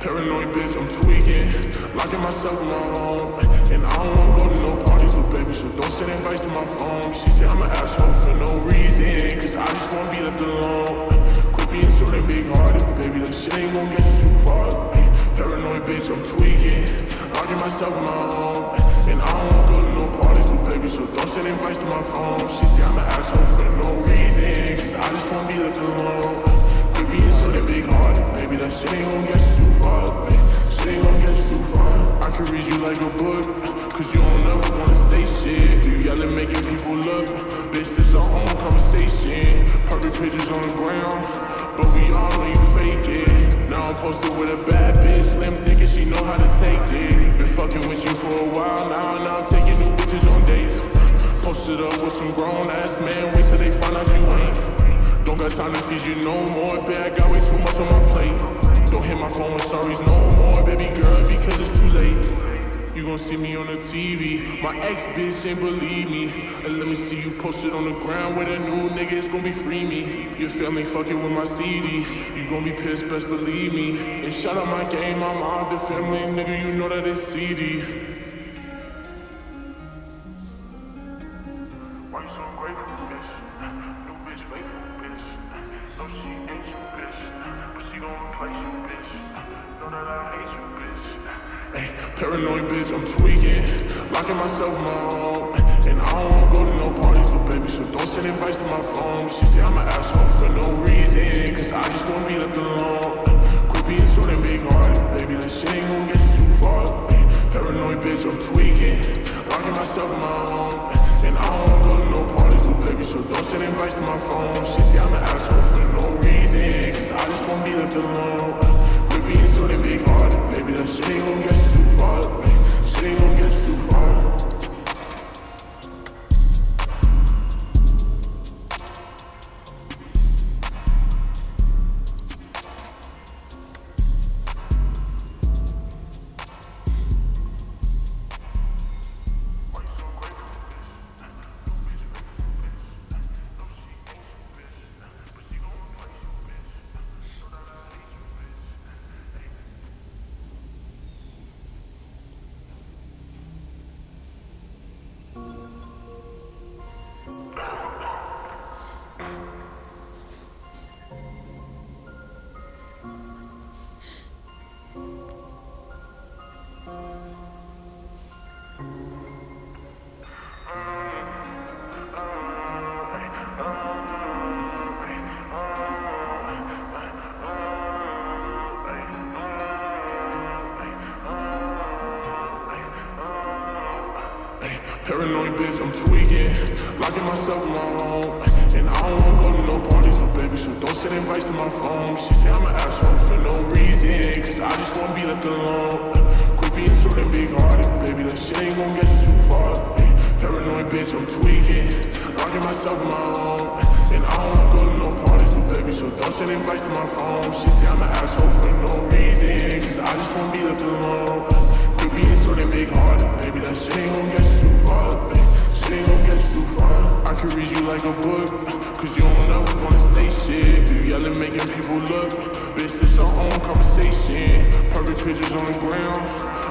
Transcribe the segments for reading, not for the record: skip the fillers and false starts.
Paranoid bitch, I'm tweaking, locking myself in my home. And I don't wanna go to no parties, but baby, so don't send invites to my phone. She said I'm an asshole for no reason, cause I just wanna be left alone. Quit being so damn big-hearted, baby, that shit ain't gon' get you too far. Paranoid bitch, I'm tweaking, locking myself in my home. And I don't wanna go to no parties, but baby, so don't send invites to my phone. She said I'm an asshole for no reason, cause I just wanna be left alone. Quit being so damn big-hearted, baby, that shit ain't gon' get you too far. Shit ain't gon' get you too far. I can read you like a book, cause you don't ever wanna say shit. You yelling, making people look. Bitch, this our own conversation. Perfect pictures on the ground, but we all know you fake it. Now I'm posted with a bad bitch, slim thick and she know how to take it. Been fucking with you for a while now I'm taking new bitches on dates. Posted up with some grown ass men, wait till they find out you ain't. Don't got time to feed you no more, babe, I got way too much on my plate. Don't hit my phone with sorries no more, baby girl, because it's too late. You gon' see me on the TV, my ex-bitch ain't believe me. And let me see you posted on the ground with a new nigga, it's gon' be free me. Your family fucking with my CD, you gon' be pissed, best believe me. And shout out my game, I'm out the family, nigga, you know that it's CD. Why you so ungrateful, bitch? New bitch, faithful, bitch. No, she ain't you, bitch, but she gon' replace you, bitch. Know that I hate you, bitch. Ay, paranoid bitch, I'm tweaking, locking myself in my home. And I don't wanna go to no parties, but baby, so don't send invites to my phone. She say I'm an asshole for no reason, cause I just wanna be left alone. Quit being so damn big-hearted, baby, that shit ain't gon' get you too far. Ay, paranoid bitch, I'm tweaking, locking myself in my home. And I don't wanna go to no parties, but baby, so don't send invites to my phone. She say I'm an asshole for no reason, cause I just wanna be left alone. Quit being so damn big-hearted, baby, that shit ain't gon' get you too far. Shit ain't gon' get you too far. Paranoid bitch, I'm tweaking, locking myself in my home. And I don't wanna go to no parties, but baby, so don't send invites to my phone. She say I'm an asshole for no reason, cause I just wanna be left alone. Quit being so damn big-hearted, baby, that shit ain't gon' get you too far. Paranoid bitch, I'm tweaking, locking myself in my home. And I don't wanna go to no parties, but baby, so don't send invites to my phone. She say I'm an asshole for no reason, cause I just wanna be left alone. Quit being so damn big-hearted, baby, that shit ain't gon' get you too far. Shit ain't gon' get you too far. I can read you like a book, cause you don't ever wanna say shit. You yelling, making people look. Bitch, this our own conversation. Perfect pictures on the ground,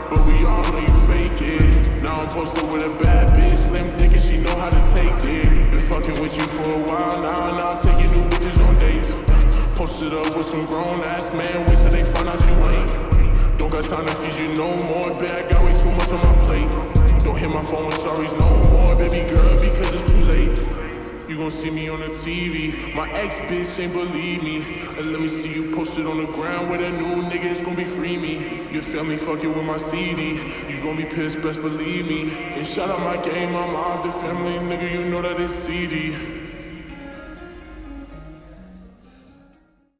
but we all know you fake it. Now I'm posted with a bad bitch, slim thick and she know how to take it. Been fucking with you for a while now I'm taking new bitches on dates. Posted up with some grown ass men, wait till they find out you ain't. Don't got time to feed you no more, babe, I got way too much on my plate. Don't hit my phone with sorries no more, baby girl, because it's too late. You gon' see me on the TV, my ex-bitch ain't believe me. And let me see you posted on the ground with a new nigga, it's gon' be free me. Your family fucking with my CD, you gon' be pissed, best believe me. And shout out my game, I'm out the family, nigga, you know that it's CD.